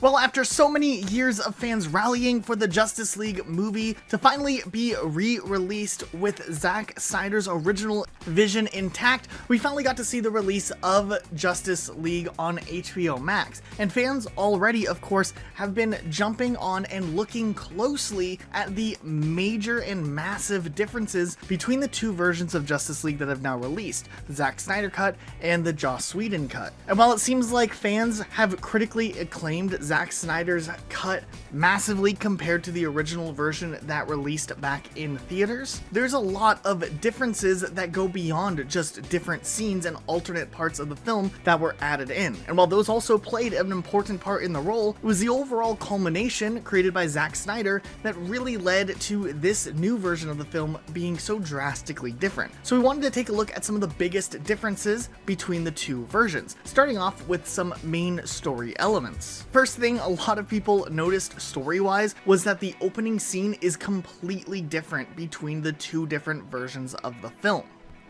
Well, after so many years of fans rallying for the Justice League movie to finally be re-released with Zack Snyder's original vision intact, we finally got to see the release of Justice League on HBO Max. And fans already, of course, have been jumping on and looking closely at the major and massive differences between the two versions of Justice League that have now released, the Zack Snyder cut and the Joss Whedon cut. And while it seems like fans have critically acclaimed Zack Snyder's cut massively compared to the original version that released back in theaters, there's a lot of differences that go beyond just different scenes and alternate parts of the film that were added in. And while those also played an important part in the role, it was the overall culmination created by Zack Snyder that really led to this new version of the film being so drastically different. So we wanted to take a look at some of the biggest differences between the two versions, starting off with some main story elements. First thing a lot of people noticed story-wise was that the opening scene is completely different between the two different versions of the film.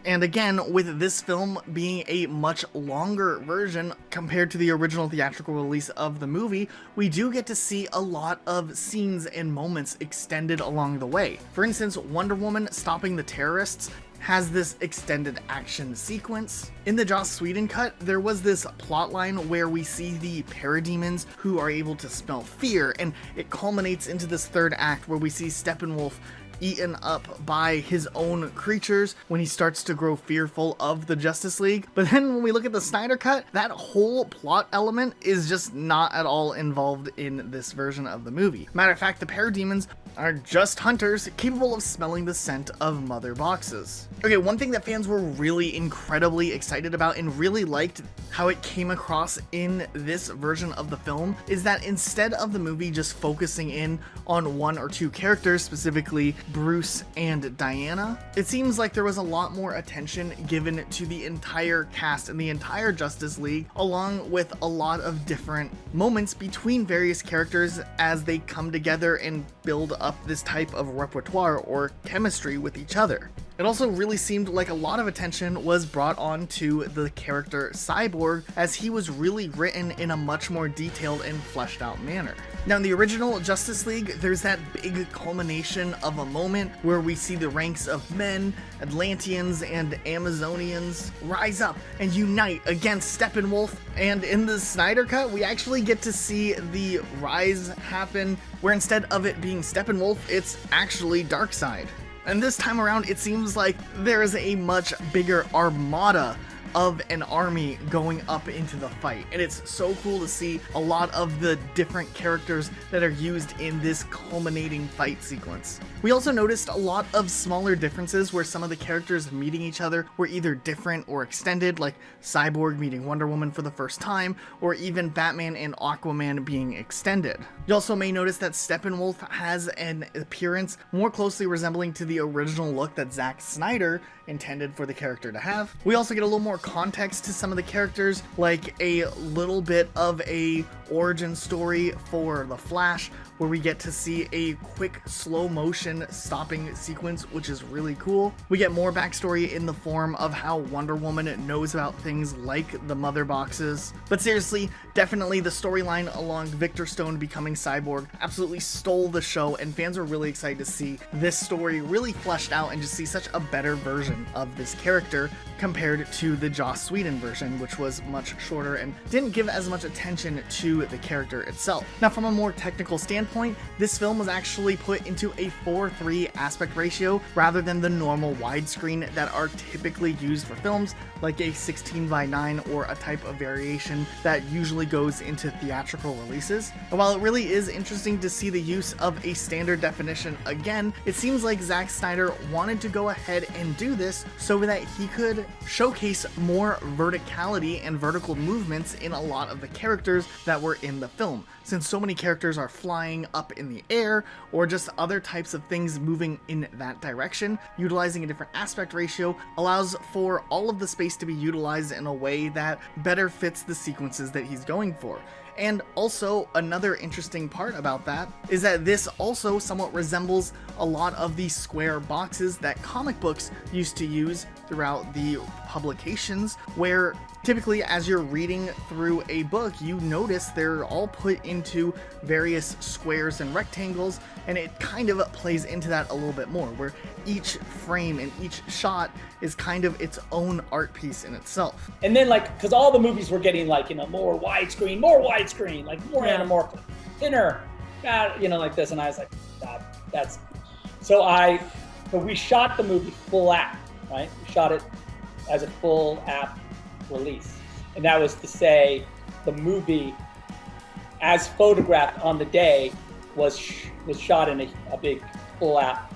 And again, with this film being a much longer version compared to the original theatrical release of the movie, we do get to see a lot of scenes and moments extended along the way. For instance, Wonder Woman stopping the terrorists has this extended action sequence. In the Joss Whedon cut, there was this plotline where we see the parademons who are able to smell fear, and it culminates into this third act where we see Steppenwolf eaten up by his own creatures when he starts to grow fearful of the Justice League. But then when we look at the Snyder cut, that whole plot element is just not at all involved in this version of the movie. Matter of fact, the parademons are just hunters capable of smelling the scent of mother boxes. Okay, one thing that fans were really incredibly excited about and really liked how it came across in this version of the film is that instead of the movie just focusing in on one or two characters, specifically Bruce and Diana, it seems like there was a lot more attention given to the entire cast and the entire Justice League, along with a lot of different moments between various characters as they come together and build up this type of repertoire or chemistry with each other. It also really seemed like a lot of attention was brought on to the character Cyborg, as he was really written in a much more detailed and fleshed out manner. Now, in the original Justice League, there's that big culmination of a moment where we see the ranks of men, Atlanteans, and Amazonians rise up and unite against Steppenwolf. And in the Snyder cut, we actually get to see the rise happen where instead of it being Steppenwolf, it's actually Darkseid. And this time around, it seems like there is a much bigger armada of an army going up into the fight. And it's so cool to see a lot of the different characters that are used in this culminating fight sequence. We also noticed a lot of smaller differences where some of the characters meeting each other were either different or extended, like Cyborg meeting Wonder Woman for the first time, or even Batman and Aquaman being extended. You also may notice that Steppenwolf has an appearance more closely resembling to the original look that Zack Snyder intended for the character to have. We also get a little more context to some of the characters, like a little bit of a origin story for the Flash, where we get to see a quick slow motion stopping sequence, which is really cool. We get more backstory in the form of how Wonder Woman knows about things like the mother boxes. But seriously, definitely the storyline along Victor Stone becoming Cyborg absolutely stole the show, and fans are really excited to see this story really fleshed out and just see such a better version of this character compared to the Joss Whedon version, which was much shorter and didn't give as much attention to the character itself. Now, from a more technical standpoint, this film was actually put into a 4:3 aspect ratio rather than the normal widescreen that are typically used for films, like a 16:9 or a type of variation that usually goes into theatrical releases. And while it really is interesting to see the use of a standard definition again, it seems like Zack Snyder wanted to go ahead and do this so that he could showcase more verticality and vertical movements in a lot of the characters that were in the film, since so many characters are flying up in the air or just other types of things moving in that direction. Utilizing a different aspect ratio allows for all of the space to be utilized in a way that better fits the sequences that he's going for. And also another interesting part about that is that this also somewhat resembles a lot of the square boxes that comic books used to use throughout the publications, where typically as you're reading through a book, you notice they're all put into various squares and rectangles, and it kind of plays into that a little bit more, where each frame and each shot is kind of its own art piece in itself. And then, like, because all the movies were getting, like, you know, more widescreen, like more anamorphic, thinner, you know, like this, and I was like, that's. So we shot the movie full app, right? We shot it as a full app release, and that was to say the movie as photographed on the day was shot in a big full app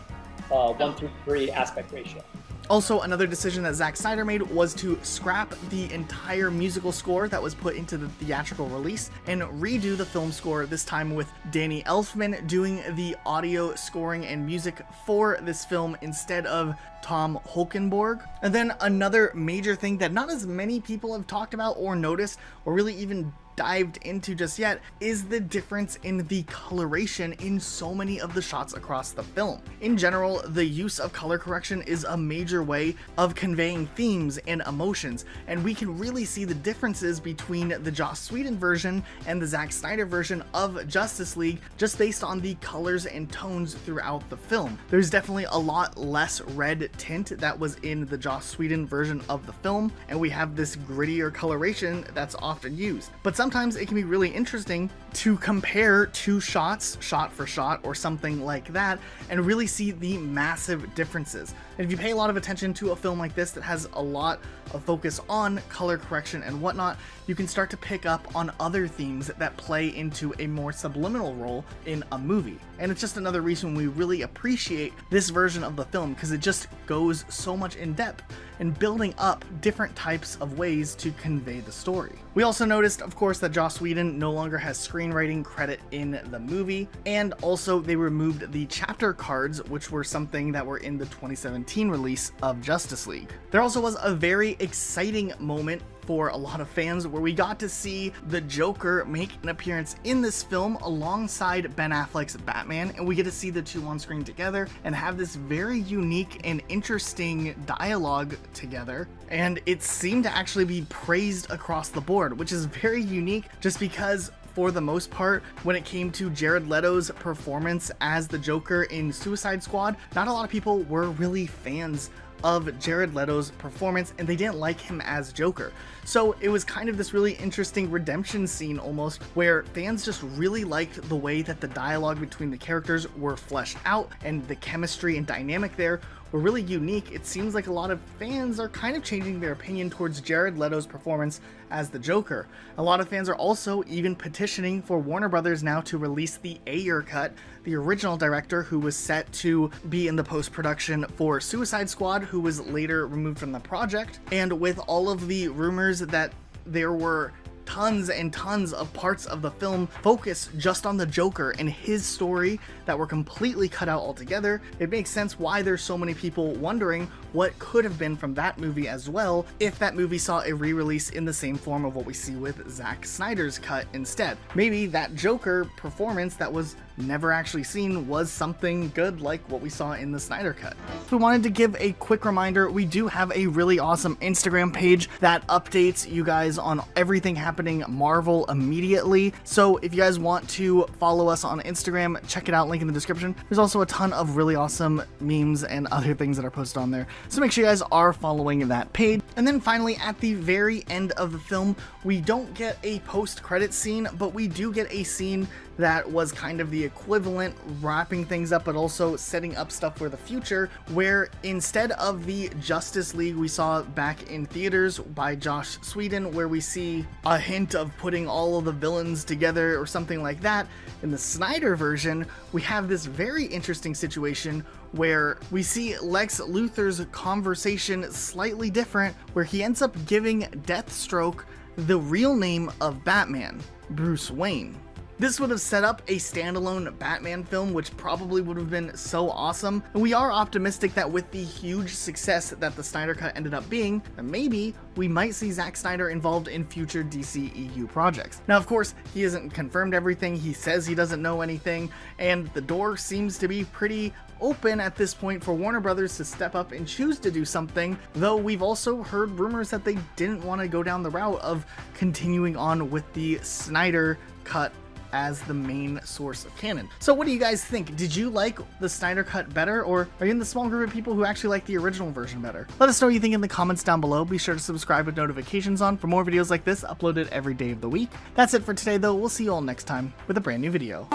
1:3 aspect ratio. Also, another decision that Zack Snyder made was to scrap the entire musical score that was put into the theatrical release and redo the film score, this time with Danny Elfman doing the audio scoring and music for this film instead of Tom 𝘠𝘠𝘠𝘭𝘮𝘠. And then another major thing that not as many people have talked about or noticed or really even dived into just yet is the difference in the coloration in so many of the shots across the film. In general, the use of color correction is a major way of conveying themes and emotions, and we can really see the differences between the Joss Whedon version and the Zack Snyder version of Justice League just based on the colors and tones throughout the film. There's definitely a lot less red tint that was in the Joss Whedon version of the film, and we have this grittier coloration that's often used. But sometimes it can be really interesting to compare two shots, shot for shot, or something like that, and really see the massive differences. And if you pay a lot of attention to a film like this that has a lot of focus on color correction and whatnot, you can start to pick up on other themes that play into a more subliminal role in a movie. And it's just another reason we really appreciate this version of the film, because it just goes so much in depth in building up different types of ways to convey the story. We also noticed, of course, that Joss Whedon no longer has screenwriting credit in the movie, and also they removed the chapter cards, which were something that were in the 2017 release of Justice League. There also was a very exciting moment for a lot of fans where we got to see the Joker make an appearance in this film alongside Ben Affleck's Batman, and we get to see the two on screen together and have this very unique and interesting dialogue together, and it seemed to actually be praised across the board, which is very unique just because for the most part, when it came to Jared Leto's performance as the Joker in Suicide Squad, not a lot of people were really fans of Jared Leto's performance, and they didn't like him as Joker. So it was kind of this really interesting redemption scene almost, where fans just really liked the way that the dialogue between the characters were fleshed out, and the chemistry and dynamic there were really unique. It seems like a lot of fans are kind of changing their opinion towards Jared Leto's performance as the Joker. A lot of fans are also even petitioning for Warner Brothers now to release the Ayer cut, the original director who was set to be in the post-production for Suicide Squad, who was later removed from the project. And with all of the rumors that there were tons and tons of parts of the film focused just on the Joker and his story that were completely cut out altogether, it makes sense why there's so many people wondering what could have been from that movie as well if that movie saw a re-release in the same form of what we see with Zack Snyder's cut instead. Maybe that Joker performance that was never actually seen was something good like what we saw in the Snyder cut. We wanted to give a quick reminder, we do have a really awesome Instagram page that updates you guys on everything happening Marvel immediately. So if you guys want to follow us on Instagram, check it out, link in the description. There's also a ton of really awesome memes and other things that are posted on there. So make sure you guys are following that page. And then finally, at the very end of the film, we don't get a post-credit scene, but we do get a scene that was kind of the equivalent, wrapping things up but also setting up stuff for the future, where instead of the Justice League we saw back in theaters by Joss Whedon, where we see a hint of putting all of the villains together or something like that, in the Snyder version we have this very interesting situation where we see Lex Luthor's conversation slightly different, where he ends up giving Deathstroke the real name of Batman, Bruce Wayne. This would have set up a standalone Batman film, which probably would have been so awesome. And we are optimistic that with the huge success that the Snyder Cut ended up being, maybe we might see Zack Snyder involved in future DCEU projects. Now, of course, he hasn't confirmed everything. He says he doesn't know anything, and the door seems to be pretty open at this point for Warner Brothers to step up and choose to do something, though we've also heard rumors that they didn't want to go down the route of continuing on with the Snyder Cut as the main source of canon. So what do you guys think? Did you like the Snyder Cut better, or are you in the small group of people who actually like the original version better? Let us know what you think in the comments down below. Be sure to subscribe with notifications on for more videos like this uploaded every day of the week. That's it for today though. We'll see you all next time with a brand new video.